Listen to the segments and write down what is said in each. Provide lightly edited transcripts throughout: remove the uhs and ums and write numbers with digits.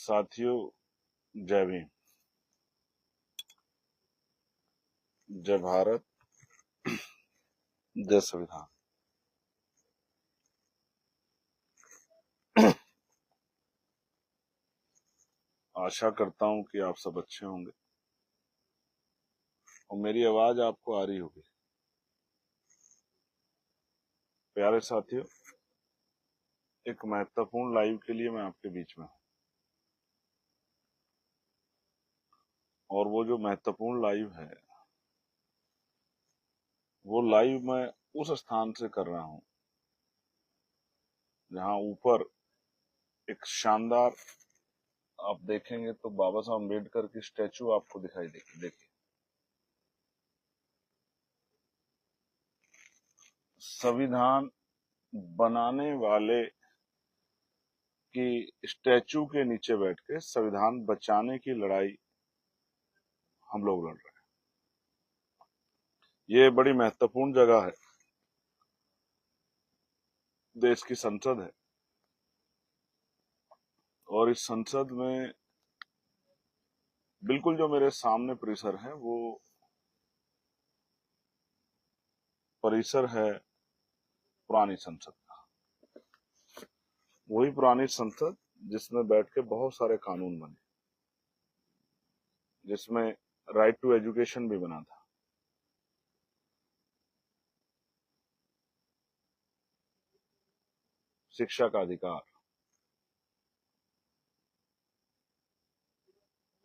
साथियों, जय भीम। जय भारत, जय संविधान। आशा करता हूं कि आप सब अच्छे होंगे और मेरी आवाज आपको आ रही होगी। प्यारे साथियों, एक महत्वपूर्ण लाइव के लिए मैं आपके बीच में हूं और वो जो महत्वपूर्ण लाइव है वो लाइव मैं उस स्थान से कर रहा हूं जहां ऊपर एक शानदार, आप देखेंगे तो बाबा साहब अम्बेडकर की स्टैचू आपको दिखाई देगी। देखिए, संविधान बनाने वाले की स्टैचू के नीचे बैठ के संविधान बचाने की लड़ाई हम लोग लड़ रहे हैं। ये बड़ी महत्वपूर्ण जगह है, देश की संसद है और इस संसद में बिल्कुल जो मेरे सामने परिसर है वो परिसर है पुरानी संसद का। वही पुरानी संसद जिसमें बैठ के बहुत सारे कानून बने, जिसमें राइट टू एजुकेशन भी बना था, शिक्षा का अधिकार,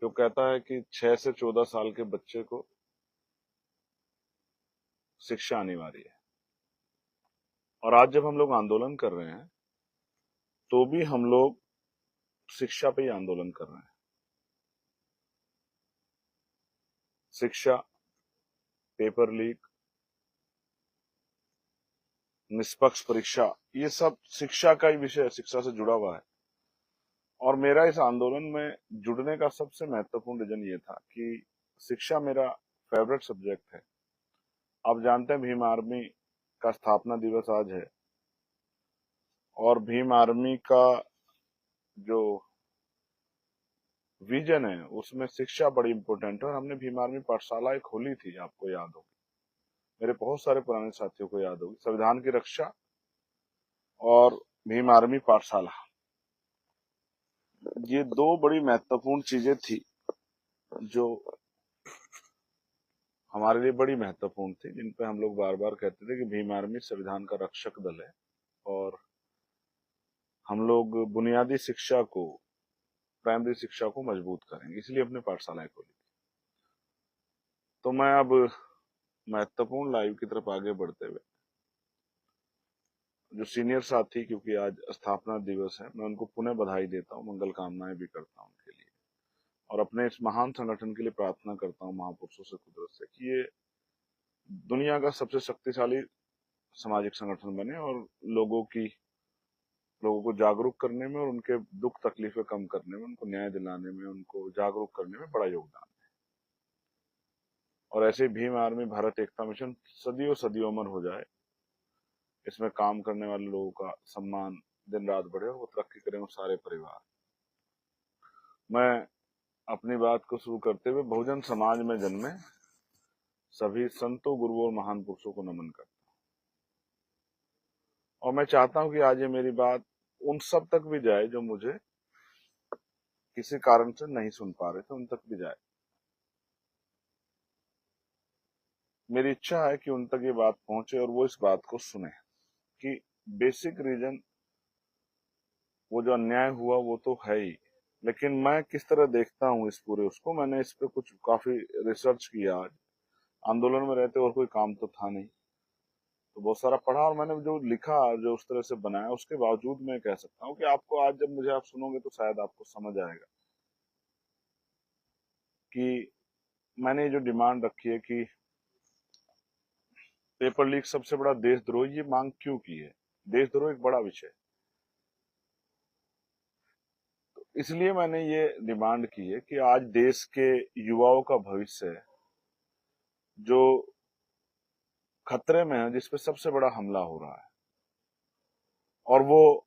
जो कहता है कि 6 से 14 साल के बच्चे को शिक्षा अनिवार्य है। और आज जब हम लोग आंदोलन कर रहे हैं तो भी हम लोग शिक्षा पे ही आंदोलन कर रहे हैं। शिक्षा, पेपर लीक, निष्पक्ष परीक्षा, ये सब शिक्षा का ही विषय है, शिक्षा से जुड़ा हुआ है। और मेरा इस आंदोलन में जुड़ने का सबसे महत्वपूर्ण रीजन ये था कि शिक्षा मेरा फेवरेट सब्जेक्ट है। आप जानते हैं भीम आर्मी का स्थापना दिवस आज है और भीम आर्मी का जो विजन है उसमें शिक्षा बड़ी इंपॉर्टेंट है। और हमने भीम आर्मी पाठशालाएं खोली थी, आपको याद होगी, मेरे बहुत सारे पुराने साथियों को याद होगी। संविधान की रक्षा और भीम आर्मी पाठशाला, ये दो बड़ी महत्वपूर्ण चीजें थी जो हमारे लिए बड़ी महत्वपूर्ण थी, जिन पे हम लोग बार बार कहते थे कि भीम आर्मी संविधान का रक्षक दल है और हम लोग बुनियादी शिक्षा को, प्राइमरी शिक्षा को मजबूत करेंगे, इसलिए अपने पाठशालाएं खोली। तो मैं अब महत्वपूर्ण लाइव की तरफ आगे बढ़ते हुए जो सीनियर साथी, क्योंकि आज स्थापना दिवस है, मैं उनको पुनः बधाई देता हूँ, मंगल कामनाएं भी करता हूँ उनके लिए और अपने इस महान संगठन के लिए प्रार्थना करता हूँ महापुरुषों से, कुदरत से, कि ये दुनिया का सबसे शक्तिशाली सामाजिक संगठन बने और लोगों को जागरूक करने में और उनके दुख तकलीफें कम करने में, उनको न्याय दिलाने में, उनको जागरूक करने में बड़ा योगदान है। और ऐसे भीम आर्मी भारत एकता मिशन सदियों सदियों अमर हो जाए, इसमें काम करने वाले लोगों का सम्मान दिन रात बढ़े और वो तरक्की करें, वो सारे परिवार। मैं अपनी बात को शुरू करते हुए बहुजन समाज में जन्मे सभी संतों, गुरुओं और महान पुरुषों को नमन करता हूं और मैं चाहता हूं कि आज ये मेरी बात उन सब तक भी जाए जो मुझे किसी कारण से नहीं सुन पा रहे थे, उन तक भी जाए। मेरी इच्छा है कि उन तक ये बात पहुंचे और वो इस बात को सुने कि बेसिक रीजन, वो जो अन्याय हुआ वो तो है ही, लेकिन मैं किस तरह देखता हूँ इस पूरे उसको। मैंने इस पे कुछ काफी रिसर्च किया। आज आंदोलन में रहते और कोई काम तो था नहीं, तो बहुत सारा पढ़ा और मैंने जो लिखा, जो उस तरह से बनाया, उसके बावजूद मैं कह सकता हूँ कि आपको आज जब मुझे आप सुनोगे तो शायद आपको समझ आएगा कि मैंने जो डिमांड रखी है कि पेपर लीक सबसे बड़ा देशद्रोह, ये मांग क्यों की है। देशद्रोह एक बड़ा विषय, तो इसलिए मैंने ये डिमांड की है कि आज देश के युवाओं का भविष्य जो खतरे में है, जिसपे सबसे बड़ा हमला हो रहा है, और वो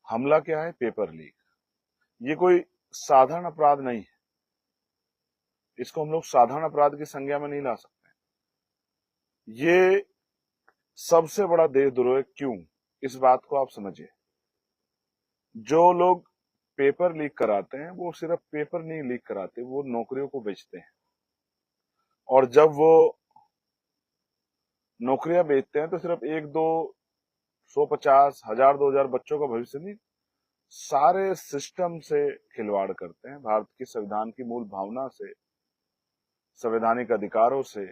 हमला क्या है, पेपर लीक। ये कोई साधारण अपराध नहीं है, इसको हम लोग साधारण अपराध की संज्ञा में नहीं ला सकते। ये सबसे बड़ा देशद्रोह है। क्यों? इस बात को आप समझिए। जो लोग पेपर लीक कराते हैं वो सिर्फ पेपर नहीं लीक कराते, वो नौकरियों को बेचते हैं। और जब वो नौकरियां बेचते हैं तो सिर्फ एक दो 150 हजार 2000 बच्चों का भविष्य नहीं, सारे सिस्टम से खिलवाड़ करते हैं। भारत की संविधान की मूल भावना से, संवैधानिक अधिकारों से,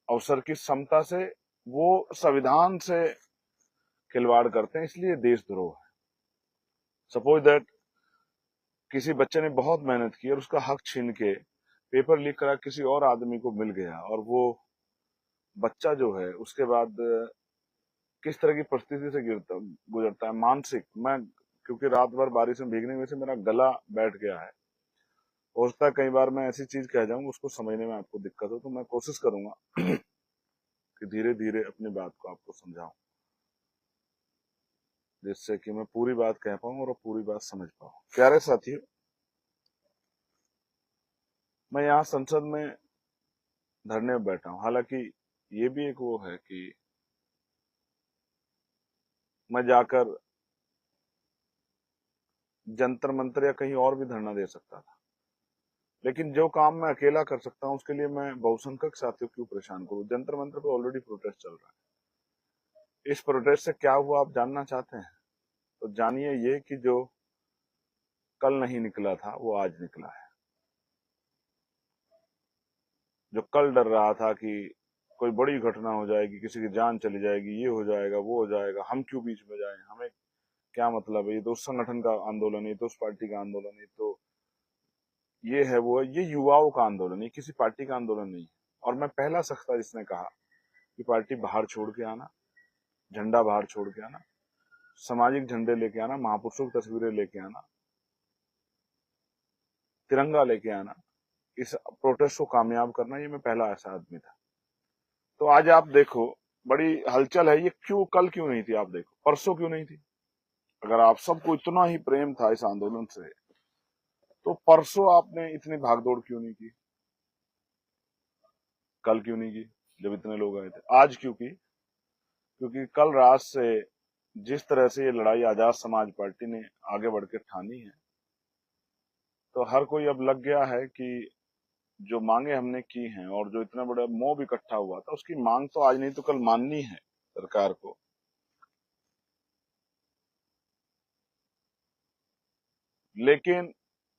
अवसर की समता से, वो संविधान से खिलवाड़ करते हैं, इसलिए देशद्रोह है। सपोज दैट किसी बच्चे ने बहुत मेहनत की और उसका हक छीन के पेपर लीक करा किसी और आदमी को मिल गया, और वो बच्चा जो है उसके बाद किस तरह की परिस्थिति से गुजरता है, मानसिक। मैं क्योंकि रात भर बारिश में भीगने में से मेरा गला बैठ गया है, हो सकता है कई बार मैं ऐसी चीज कह जाऊं उसको समझने में आपको दिक्कत हो, तो मैं कोशिश करूंगा कि धीरे धीरे अपनी बात को आपको समझाऊं, जिससे कि मैं पूरी बात कह पाऊं और पूरी बात समझ पाऊं। प्यारे साथियों, मैं यहाँ संसद में धरने में बैठा हूं। हालांकि ये भी एक वो है कि मैं जाकर जंतर मंतर या कहीं और भी धरना दे सकता था, लेकिन जो काम मैं अकेला कर सकता हूं उसके लिए मैं बहुसंख्यक साथियों क्यों परेशान करूं। जंतर मंतर पे ऑलरेडी प्रोटेस्ट चल रहा है। इस प्रोटेस्ट से क्या हुआ आप जानना चाहते हैं? तो जानिए ये कि जो कल नहीं निकला था वो आज निकला है। जो कल डर रहा था कि कोई बड़ी घटना हो जाएगी, किसी की जान चली जाएगी, ये हो जाएगा, वो हो जाएगा, हम क्यों बीच में जाएं, हमें क्या मतलब है, ये तो उस संगठन का आंदोलन है, ये तो उस पार्टी का आंदोलन है, तो ये है वो है, ये युवाओं का आंदोलन है, किसी पार्टी का आंदोलन नहीं है। और मैं पहला शख्स था जिसने कहा कि पार्टी बाहर छोड़ के आना, झंडा बाहर छोड़ के आना, सामाजिक झंडे लेके आना, महापुरुषों की तस्वीरें लेके आना, तिरंगा लेके आना, इस प्रोटेस्ट को कामयाब करना, ये मैं पहला ऐसा आदमी था। तो आज आप देखो बड़ी हलचल है। ये क्यों कल क्यों नहीं थी? आप देखो परसों क्यों नहीं थी? अगर आप सबको इतना ही प्रेम था इस आंदोलन से, तो परसों आपने इतनी भागदौड़ क्यों नहीं की? कल क्यों नहीं की जब इतने लोग आए थे? आज क्यों की? क्योंकि कल रात से जिस तरह से ये लड़ाई आजाद समाज पार्टी ने आगे बढ़ के ठानी है, तो हर कोई अब लग गया है कि जो मांगे हमने की हैं और जो इतना बड़ा मोब इकट्ठा हुआ था, उसकी मांग तो आज नहीं तो कल माननी है सरकार को। लेकिन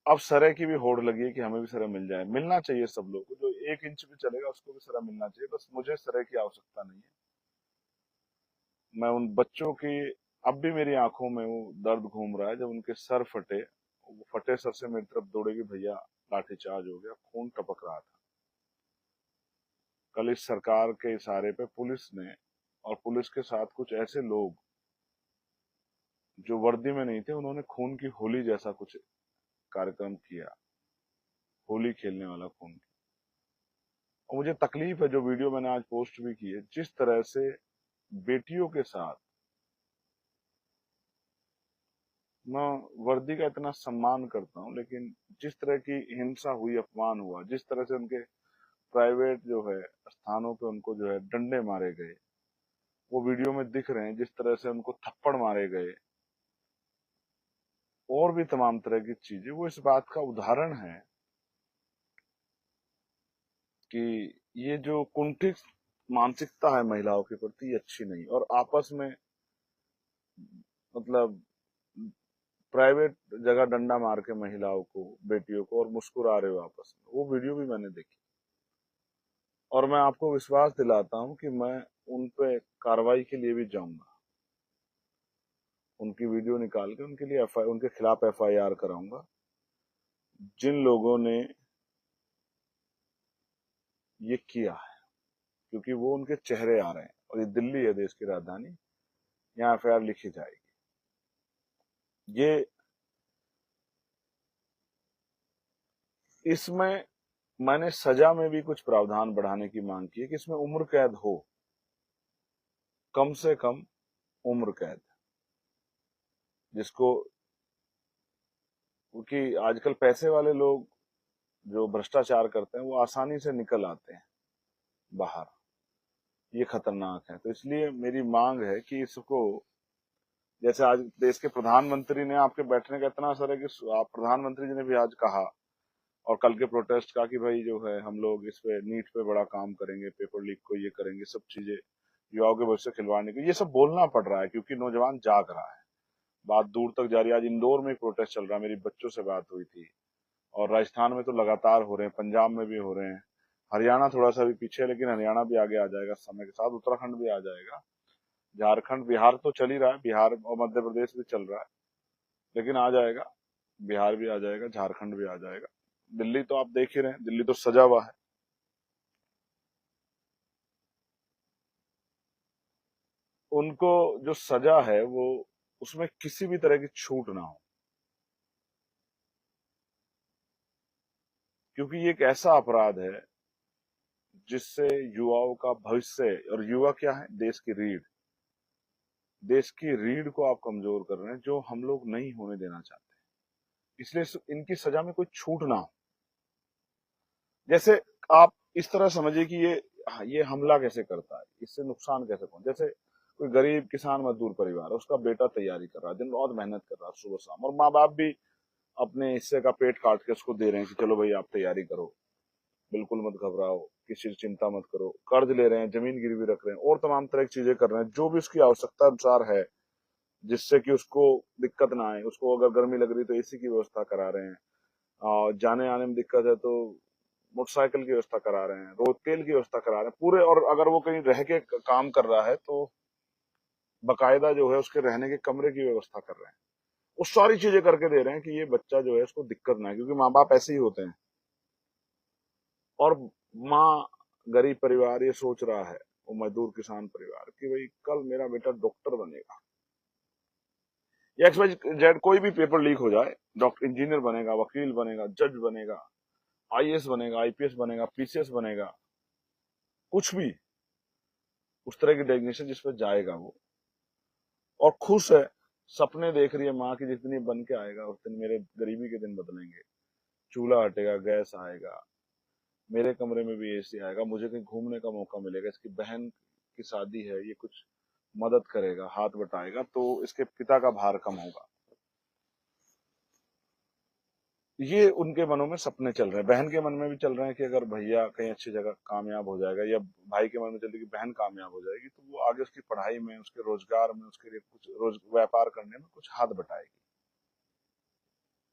अब सरे की भी होड़ लगी है कि हमें भी सरे मिल जाए। मिलना चाहिए सब लोग को, जो 1 इंच भी चलेगा उसको भी सरा मिलना चाहिए। बस मुझे सरे की आवश्यकता नहीं है। मैं उन बच्चों की, अब भी मेरी आंखों में वो दर्द घूम रहा है जब उनके सर फटे, वो फटे सर से मेरी तरफ दौड़ेगी, भैया लाठीचार्ज हो गया, खून टपक रहा था। कल इस सरकार के इशारे पे पुलिस ने, और पुलिस के साथ कुछ ऐसे लोग जो वर्दी में नहीं थे, उन्होंने खून की होली जैसा कुछ कार्यक्रम किया, होली खेलने वाला खून। और मुझे तकलीफ है, जो वीडियो मैंने आज पोस्ट भी की है, जिस तरह से बेटियों के साथ, मैं वर्दी का इतना सम्मान करता हूं, लेकिन जिस तरह की हिंसा हुई, अपमान हुआ, जिस तरह से उनके प्राइवेट जो है स्थानों पे उनको जो है डंडे मारे गए, वो वीडियो में दिख रहे हैं। जिस तरह से उनको थप्पड़ मारे गए और भी तमाम तरह की चीजें, वो इस बात का उदाहरण है कि ये जो कुंठित मानसिकता है महिलाओं के प्रति, ये अच्छी नहीं। और आपस में मतलब प्राइवेट जगह डंडा मार के महिलाओं को, बेटियों को, और मुस्कुरा रहे हो आपस में, वो वीडियो भी मैंने देखी। और मैं आपको विश्वास दिलाता हूं कि मैं उन पे कार्रवाई के लिए भी जाऊंगा। उनकी वीडियो निकाल के उनके लिए उनके खिलाफ एफआईआर कराऊंगा। जिन लोगों ने ये किया है, क्योंकि वो उनके चेहरे आ रहे हैं, और ये दिल्ली है, देश की राजधानी, यहाँ एफआईआर लिखी जाएगी। ये इसमें मैंने सजा में भी कुछ प्रावधान बढ़ाने की मांग की है कि इसमें उम्र कैद हो, कम से कम उम्र कैद, जिसको क्योंकि आजकल पैसे वाले लोग जो भ्रष्टाचार करते हैं वो आसानी से निकल आते हैं बाहर। ये खतरनाक है। तो इसलिए मेरी मांग है कि इसको, जैसे आज देश के प्रधानमंत्री ने, आपके बैठने का इतना असर है कि आप प्रधानमंत्री जी ने भी आज कहा और कल के प्रोटेस्ट का कि भाई जो है हम लोग इस पे नीट पे बड़ा काम करेंगे, पेपर लीक को ये करेंगे, सब चीजें युवाओं के भविष्य खिलवाने की, ये सब बोलना पड़ रहा है क्योंकि नौजवान जाग रहा है। बात दूर तक जा रही है। आज इंदौर में प्रोटेस्ट चल रहा है, मेरी बच्चों से बात हुई थी। और राजस्थान में तो लगातार हो रहे हैं, पंजाब में भी हो रहे हैं, हरियाणा थोड़ा सा भी पीछे है लेकिन हरियाणा भी आगे आ जाएगा समय के साथ, उत्तराखंड भी आ जाएगा, झारखंड, बिहार तो चल ही रहा है, बिहार और मध्य प्रदेश भी चल रहा है, लेकिन आ जाएगा, बिहार भी आ जाएगा, झारखंड भी आ जाएगा। दिल्ली तो आप देख ही रहे हैं, दिल्ली तो सजा हुआ है। उनको जो सजा है वो, उसमें किसी भी तरह की छूट ना हो, क्योंकि ये एक ऐसा अपराध है जिससे युवाओं का भविष्य, और युवा क्या है, देश की रीढ़, देश की रीढ़ को आप कमजोर कर रहे हैं, जो हम लोग नहीं होने देना चाहते। इसलिए इनकी सजा में कोई छूट ना हो। जैसे आप इस तरह समझिए कि ये हमला कैसे करता है, इससे नुकसान कैसे पहुंचे। जैसे कोई गरीब किसान मजदूर परिवार है, उसका बेटा तैयारी कर रहा है, दिन रात मेहनत कर रहा है सुबह शाम, और माँ बाप भी अपने हिस्से का पेट काट के उसको दे रहे हैं कि चलो भाई आप तैयारी करो, बिल्कुल मत घबराओ, किसी चिंता मत करो, कर्ज ले रहे हैं, जमीन गिरवी रख रहे हैं, और तमाम तरह की चीजें कर रहे हैं जो भी उसकी आवश्यकता अनुसार है, जिससे कि उसको दिक्कत ना आए। उसको अगर गर्मी लग रही तो एसी की व्यवस्था करा रहे हैं, और जाने आने में दिक्कत है तो मोटरसाइकिल की व्यवस्था करा रहे हैं, रोज तेल की व्यवस्था करा रहे हैं पूरे। और अगर वो कहीं रह के काम कर रहा है तो बकायदा जो है उसके रहने के कमरे की व्यवस्था कर रहे हैं। वो सारी चीजें करके दे रहे हैं कि ये बच्चा जो है उसको दिक्कत ना है, क्योंकि माँ बाप ऐसे ही होते हैं। और माँ, गरीब परिवार ये सोच रहा है, वो मजदूर किसान परिवार, कि भाई कल मेरा बेटा डॉक्टर बनेगा या एक्स वाई जेड, कोई भी पेपर लीक हो जाए, डॉक्टर, इंजीनियर बनेगा, वकील बनेगा, जज बनेगा, आईएएस बनेगा, आईपीएस बनेगा, पीसीएस बनेगा, कुछ भी उस तरह की डेजिग्नेशन जिस पर जाएगा वो, और खुश है, सपने देख रही है माँ की, जितनी बन के आएगा उस दिन मेरे गरीबी के दिन बदलेंगे, चूल्हा हटेगा, गैस आएगा, मेरे कमरे में भी एसी आएगा, मुझे कहीं घूमने का मौका मिलेगा, इसकी बहन की शादी है, ये कुछ मदद करेगा, हाथ बटाएगा, तो इसके पिता का भार कम होगा। ये उनके मनों में सपने चल रहे हैं। बहन के मन में भी चल रहे हैं कि अगर भैया कहीं अच्छी जगह कामयाब हो जाएगा, या भाई के मन में चल रही है कि बहन कामयाब हो जाएगी तो वो आगे उसकी पढ़ाई में, उसके रोजगार में, उसके लिए कुछ रोज व्यापार करने में कुछ हाथ बटाएगी।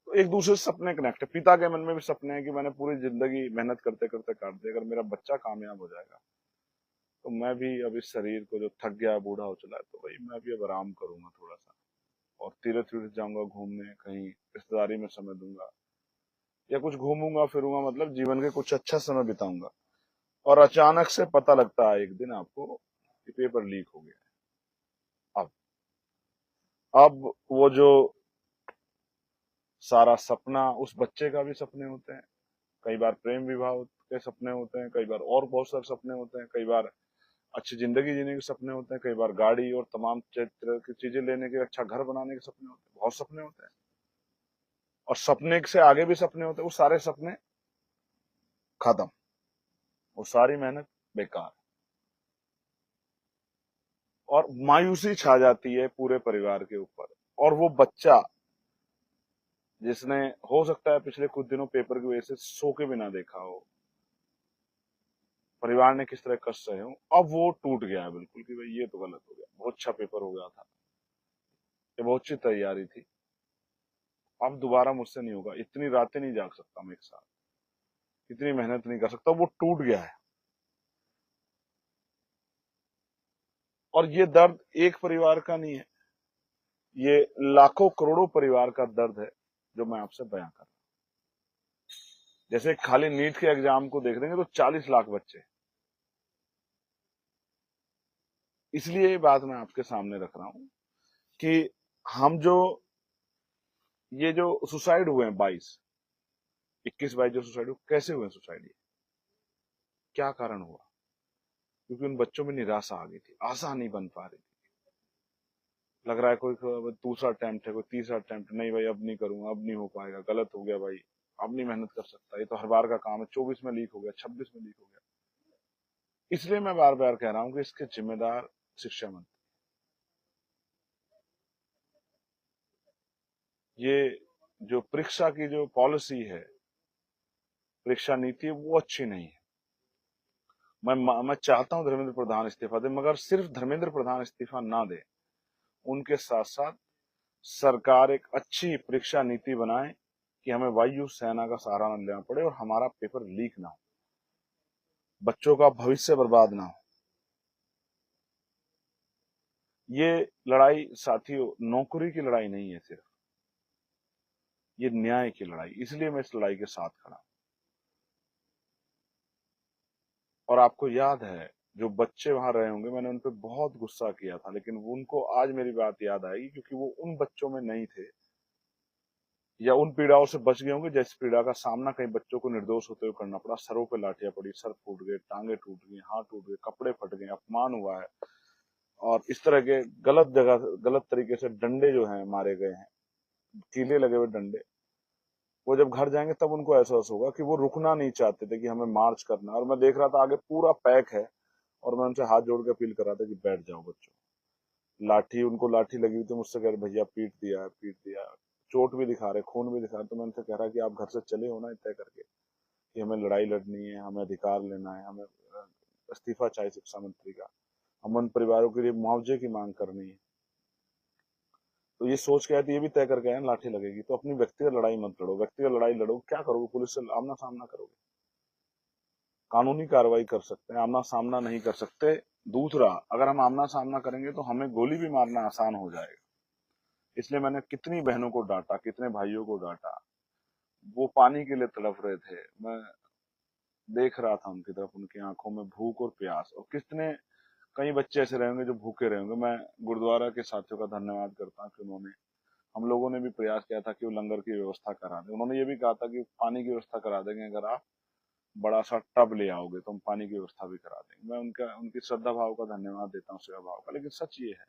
तो एक दूसरे से सपने कनेक्ट है। पिता के मन में भी सपने हैं कि मैंने पूरी जिंदगी मेहनत करते करते काट दी, अगर मेरा बच्चा कामयाब हो जाएगा तो मैं भी अब इस शरीर को जो थक गया, बूढ़ा हो चला है, तो भाई मैं भी अब आराम करूंगा थोड़ा सा, और तीर्थ तीर्थ जाऊंगा घूमने, कहीं रिश्तेदारी में समय दूंगा, या कुछ घूमूंगा फिरूंगा, मतलब जीवन के कुछ अच्छा समय बिताऊंगा। और अचानक से पता लगता है एक दिन आपको कि पेपर लीक हो गया है। अब वो जो सारा सपना, उस बच्चे का भी सपने होते हैं, कई बार प्रेम विवाह के सपने होते हैं, कई बार और बहुत सारे सपने होते हैं, कई बार अच्छी जिंदगी जीने के सपने होते हैं, कई बार गाड़ी और तमाम तरह की चीजें लेने के, अच्छा घर बनाने के सपने होते हैं, बहुत सपने होते हैं। और सपने से आगे भी सपने होते हैं, वो सारे सपने खत्म, वो सारी मेहनत बेकार, और मायूसी छा जाती है पूरे परिवार के ऊपर। और वो बच्चा जिसने, हो सकता है पिछले कुछ दिनों पेपर की वजह से सो के भी ना देखा हो, परिवार ने किस तरह कष्ट सहे हो, अब वो टूट गया है बिल्कुल कि भाई ये तो गलत हो गया, बहुत अच्छा पेपर हो गया था, ये बहुत अच्छी तैयारी थी, अब दोबारा मुझसे नहीं होगा, इतनी रातें नहीं जाग सकता मैं एक साथ, इतनी मेहनत नहीं कर सकता, वो टूट गया है। और ये दर्द एक परिवार का नहीं है, ये लाखों करोड़ों परिवार का दर्द है जो मैं आपसे बयां कर रहा हूं। जैसे खाली नीट के एग्जाम को देख देंगे तो 40 लाख बच्चे। इसलिए ये बात मैं आपके सामने रख रहा हूं कि हम जो, ये जो सुसाइड हुए हैं 21-22 जो सुसाइड हुए, कैसे हुए सुसाइड, क्या कारण हुआ? क्योंकि उन बच्चों में निराशा आ गई थी, आशा नहीं बन पा रही थी। लग रहा है कोई दूसरा अटेम्प्ट है, कोई तीसरा अटेम्प्ट, नहीं भाई अब नहीं करूंगा, अब नहीं हो पाएगा, गलत हो गया भाई, अब नहीं मेहनत कर सकता, ये तो हर बार का काम है, 24 में लीक हो गया, 26 में लीक हो गया। इसलिए मैं बार बार कह रहा हूं कि इसके जिम्मेदार शिक्षा मंत्री, ये जो परीक्षा की जो पॉलिसी है, परीक्षा नीति है, वो अच्छी नहीं है। मैं चाहता हूं धर्मेंद्र प्रधान इस्तीफा दे, मगर सिर्फ धर्मेंद्र प्रधान इस्तीफा ना दे, उनके साथ साथ सरकार एक अच्छी परीक्षा नीति बनाए कि हमें वायु सेना का सहारा न लेना पड़े और हमारा पेपर लीक ना हो, बच्चों का भविष्य बर्बाद ना हो। ये लड़ाई साथियों नौकरी की लड़ाई नहीं है, सिर्फ ये न्याय की लड़ाई, इसलिए मैं इस लड़ाई के साथ खड़ा हूं। और आपको याद है जो बच्चे वहां रहे होंगे, मैंने उन पर बहुत गुस्सा किया था, लेकिन उनको आज मेरी बात याद आएगी, क्योंकि वो उन बच्चों में नहीं थे या उन पीड़ाओं से बच गए होंगे जिस पीड़ा का सामना कई बच्चों को निर्दोष होते हुए करना पड़ा। सरों पे लाठियां पड़ी, सर फूट गए, टांगे टूट गई, हाथ टूट गए, कपड़े फट गए, अपमान हुआ है, और इस तरह के गलत जगह गलत तरीके से डंडे जो हैं मारे गए हैं, कीले लगे हुए डंडे। वो जब घर जाएंगे तब उनको एहसास होगा कि वो रुकना नहीं चाहते थे, कि हमें मार्च करना है। और मैं देख रहा था आगे पूरा पैक है, और मैं उनसे हाथ जोड़ के अपील कर रहा था कि बैठ जाओ बच्चों। लाठी, उनको लाठी लगी हुई थी, मुझसे कह रहे भैया पीट दिया है, पीट दिया है, चोट भी दिखा रहे, खून भी दिखा रहे। तो मैं उनसे कह रहा कि आप घर से चले हो ना तय करके कि हमें लड़ाई लड़नी है, हमें अधिकार लेना है, हमें इस्तीफा चाहिए शिक्षा मंत्री का, हम उन परिवारों के लिए मुआवजे की मांग करनी है। तो ये सोच के आए, तो ये भी तय करके आए लाठी लगेगी, तो अपनी व्यक्तिगत लड़ाई मत लड़ो। व्यक्तिगत लड़ाई लड़ो, क्या करोगे, पुलिस से आमना सामना करोगे, कानूनी कार्रवाई कर सकते हैं, आमना सामना नहीं कर सकते। दूसरा, अगर हम आमना सामना करेंगे तो हमें गोली भी मारना आसान हो जाएगा। इसलिए मैंने कितनी बहनों को डांटा, कितने भाइयों को डांटा, वो पानी के लिए तड़प रहे थे, मैं देख रहा था उनकी तरफ, उनकी आंखों में भूख और प्यास। और कितने कई बच्चे ऐसे रहेंगे जो भूखे रहेंगे। मैं गुरुद्वारा के साथियों का धन्यवाद करता हूँ कि उन्होंने, हम लोगों ने भी प्रयास किया था कि वो लंगर की व्यवस्था करा दें। उन्होंने ये भी कहा था कि पानी की व्यवस्था करा देंगे, अगर आप बड़ा सा टब ले आओगे तो हम पानी की व्यवस्था भी करा देंगे। मैं उनका, उनकी श्रद्धा भाव का धन्यवाद देता हूँ, सेवा भाव का। लेकिन सच ये है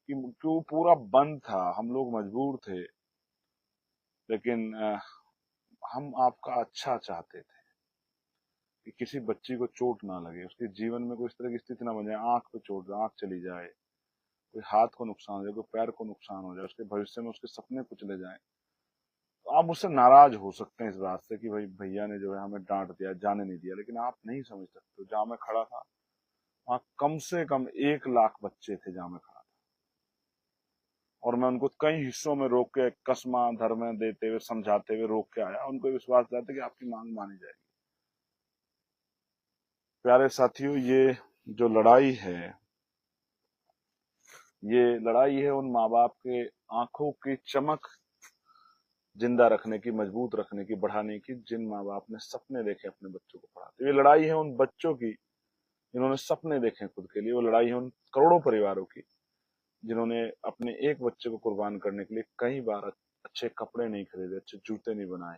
कि वो पूरा बंद था, हम लोग मजबूर थे, लेकिन हम आपका अच्छा चाहते थे कि किसी बच्ची को चोट ना लगे, उसके जीवन में कोई इस तरह की स्थिति ना बन जाए, आंख पे चोट, आंख चली जाए, कोई हाथ को नुकसान हो जाए, कोई पैर को नुकसान हो जाए, उसके भविष्य में उसके सपने कुचले जाए। तो आप मुझसे नाराज हो सकते हैं इस बात से कि भाई भैया ने जो है हमें डांट दिया, जाने नहीं दिया, लेकिन आप नहीं समझ सकते। जहां मैं खड़ा था वहां कम से कम 1 लाख बच्चे थे जहां मैं खड़ा था, और मैं उनको कई हिस्सों में रोक के, कसमा धर्म देते हुए, समझाते हुए रोक के आया, उनको विश्वास दिलाते कि आपकी मांग मानी जाएगी। प्यारे साथियों, ये जो लड़ाई है, ये लड़ाई है उन माँ बाप के आंखों की चमक जिंदा रखने की, मजबूत रखने की, बढ़ाने की, जिन माँ बाप ने सपने देखे अपने बच्चों को पढ़ाते। ये लड़ाई है उन बच्चों की जिन्होंने सपने देखे खुद के लिए। वो लड़ाई है उन करोड़ों परिवारों की जिन्होंने अपने एक बच्चे को कुर्बान करने के लिए कई बार अच्छे कपड़े नहीं खरीदे, अच्छे जूते नहीं बनाए,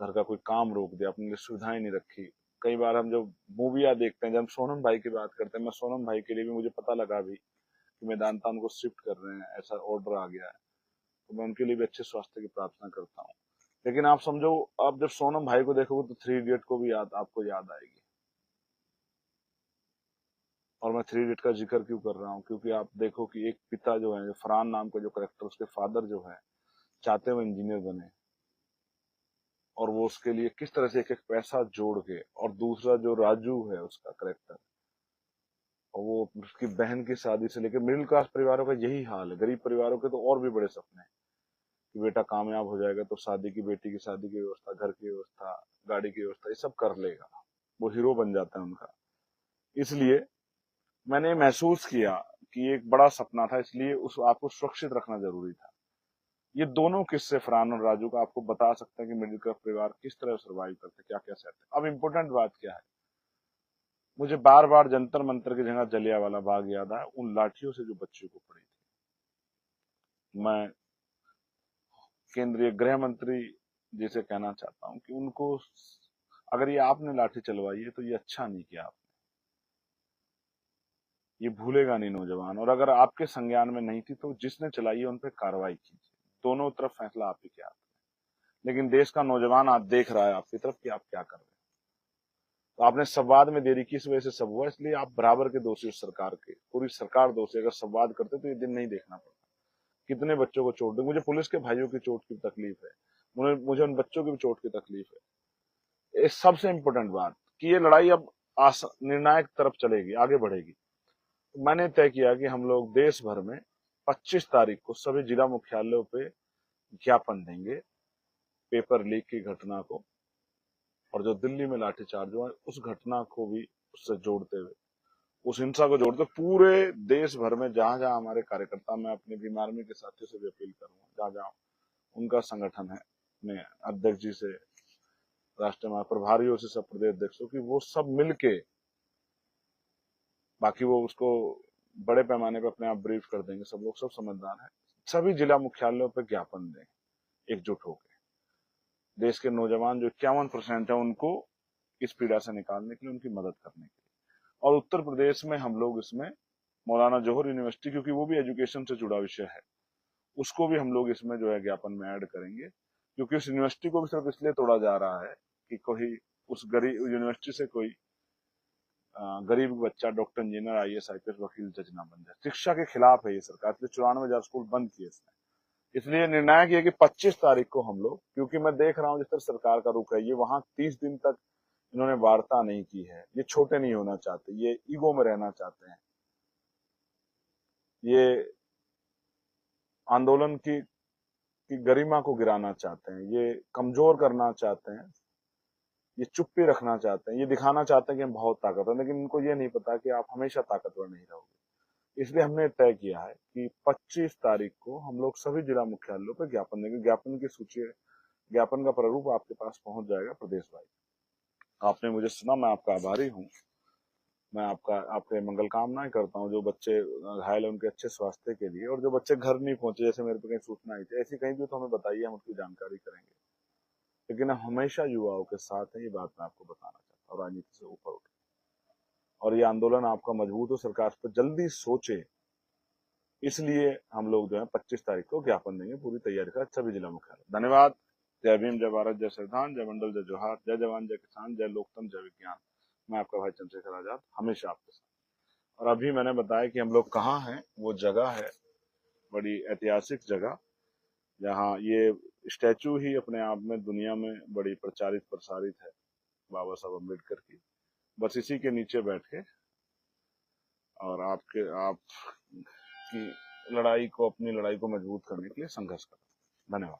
घर का कोई काम रोक दिया, अपने लिए सुविधाएं नहीं रखी। कई बार हम जब मूवियाँ देखते हैं, जब हम सोनम भाई की बात करते हैं, मैं सोनम भाई के लिए भी, मुझे पता लगा भी कि मेदांता उनको शिफ्ट कर रहे हैं, ऐसा ऑर्डर आ गया है, तो मैं उनके लिए भी अच्छे स्वास्थ्य की प्रार्थना करता हूँ। लेकिन आप समझो, आप जब सोनम भाई को देखोगे तो 3 इडियट को भी आपको याद आएगी। और मैं 3 इडियट का जिक्र क्यों कर रहा हूँ, क्योंकि आप देखो कि एक पिता जो है, फरहान नाम का जो करेक्टर, उसके फादर जो है चाहते हुए इंजीनियर बने, और वो उसके लिए किस तरह से एक एक पैसा जोड़ के, और दूसरा जो राजू है उसका करेक्टर, और वो उसकी बहन की शादी से लेकर, मिडिल क्लास परिवारों का यही हाल है। गरीब परिवारों के तो और भी बड़े सपने हैं कि बेटा कामयाब हो जाएगा तो शादी की, बेटी की शादी की व्यवस्था, घर की व्यवस्था, गाड़ी की व्यवस्था, ये सब कर लेगा, वो हीरो बन जाता है उनका। इसलिए मैंने महसूस किया कि ये एक बड़ा सपना था, इसलिए उस आपको सुरक्षित रखना जरूरी था। ये दोनों किस्से, फरहान और राजू का, आपको बता सकते हैं कि मिडिल क्लास परिवार किस तरह सर्वाइव करते, क्या क्या सहते। अब इम्पोर्टेंट बात क्या है, मुझे बार बार जंतर मंतर की जगह जलियांवाला बाग याद आया, उन लाठियों से जो बच्चों को पड़ी थी। मैं केंद्रीय गृह मंत्री जी से कहना चाहता हूं कि उनको, अगर ये आपने लाठी चलवाई है तो ये अच्छा नहीं किया आपने। ये भूलेगा नहीं नौजवान। और अगर आपके संज्ञान में नहीं थी तो जिसने चलाई है उन पर कार्रवाई कीजिए। दोनों तरफ फैसला आप ही के हाथ में। लेकिन देश का नौजवान आज देख रहा है आपकी तरफ कि आप क्या कर रहे हैं। तो आपने संवाद में देरी की, इस वजह से सब हुआ, इसलिए आप बराबर के दोषी हो। सरकार के, पूरी सरकार दोषी। अगर संवाद करते तो ये दिन नहीं देखना पड़ता। कितने बच्चों को चोट दी। मुझे पुलिस के भाइयों की चोट की तकलीफ है, मुझे उन बच्चों की भी चोट की तकलीफ है। इस सबसे इंपॉर्टेंट बात कि ये लड़ाई अब निर्णायक तरफ चलेगी, आगे बढ़ेगी। तो मैंने तय किया कि हम लोग देश भर में 25 तारीख को सभी जिला मुख्यालयों पे ज्ञापन देंगे पेपर लीक की घटना को, और जो दिल्ली में लाठीचार्ज हुआ उस घटना को भी उससे जोड़ते हुए, उस हिंसा को जोड़ते पूरे देश भर में जहां जहां हमारे कार्यकर्ता, मैं अपने भीम आर्मी के साथियों से भी अपील करूंगा, जहां जहां उनका संगठन है, अपने अध्यक्ष जी से, राष्ट्रीय प्रभारियों से, सब प्रदेश अध्यक्षों की, वो सब मिलके, बाकी वो उसको बड़े पैमाने पर अपने आप ब्रीफ कर देंगे। सब लोग, सब समझदार हैं। सभी जिला मुख्यालयों पर ज्ञापन दें एकजुट होकर। देश के नौजवान जो 51% है उनको इस पीड़ा से निकालने के लिए, उनकी मदद करने के लिए। और उत्तर प्रदेश में हम लोग इसमें मौलाना जोहर यूनिवर्सिटी, क्योंकि वो भी एजुकेशन से जुड़ा विषय है, उसको भी हम लोग इसमें जो है ज्ञापन में ऐड करेंगे। क्योंकि उस यूनिवर्सिटी को भी सिर्फ इसलिए तोड़ा जा रहा है कि कोई उस गरीब यूनिवर्सिटी से कोई गरीब बच्चा डॉक्टर, इंजीनियर, IAS, IPS, वकील, जज ना बन जाए। शिक्षा के खिलाफ है ये सरकार, इसलिए 94,000 स्कूल बंद किए इसने। इसलिए निर्णायक ये कि 25 तारीख को हम लोग, क्योंकि मैं देख रहा हूं जिस तरह सरकार का रुख है, ये वहां 30 दिन तक इन्होंने वार्ता नहीं की है। ये छोटे नहीं होना चाहते, ये ईगो में रहना चाहते हैं, ये आंदोलन की गरिमा को गिराना चाहते हैं, ये कमजोर करना चाहते हैं, ये चुप्पी रखना चाहते हैं, ये दिखाना चाहते हैं कि हम बहुत ताकतवर, लेकिन इनको ये नहीं पता कि आप हमेशा ताकतवर नहीं रहोगे। इसलिए हमने तय किया है कि 25 तारीख को हम लोग सभी जिला मुख्यालयों पर ज्ञापन देंगे। ज्ञापन की सूची, ज्ञापन का प्रारूप आपके पास पहुंच जाएगा प्रदेश भाई। आपने मुझे सुना, मैं आपका आभारी हूँ। मैं आपके मंगल कामनाएं करता हूँ। जो बच्चे घायल है उनके अच्छे स्वास्थ्य के लिए, और जो बच्चे घर नहीं पहुंचे, जैसे मेरे पे कहीं सूचना आई थी, ऐसी कहीं भी तो हमें बताइए, हम उसकी जानकारी करेंगे। लेकिन हम हमेशा युवाओं के साथ हैं, ये बात मैं आपको बताना चाहता हूँ। राजनीति से ऊपर उठे और ये आंदोलन आपका मजबूत हो, सरकार पर जल्दी सोचे, इसलिए हम लोग जो है 25 तारीख को ज्ञापन देंगे। पूरी तैयारी का सभी जिला मुख्यालय। धन्यवाद। जय भीम, जय भारत, जय संविधान, जय मंडल, जय जोहार, जय जवान, जय किसान, जय लोकतंत्र, जय विज्ञान। मैं आपका भाई चंद्रशेखर आजाद, हमेशा आपके साथ। और अभी मैंने बताया कि हम लोग कहाँ हैं, वो जगह है बड़ी ऐतिहासिक जगह, जहाँ ये स्टैचू ही अपने आप में दुनिया में बड़ी प्रचारित प्रसारित है, बाबा साहब अम्बेडकर की। बस इसी के नीचे बैठ के और आप की लड़ाई को, अपनी लड़ाई को मजबूत करने के लिए संघर्ष करें। धन्यवाद।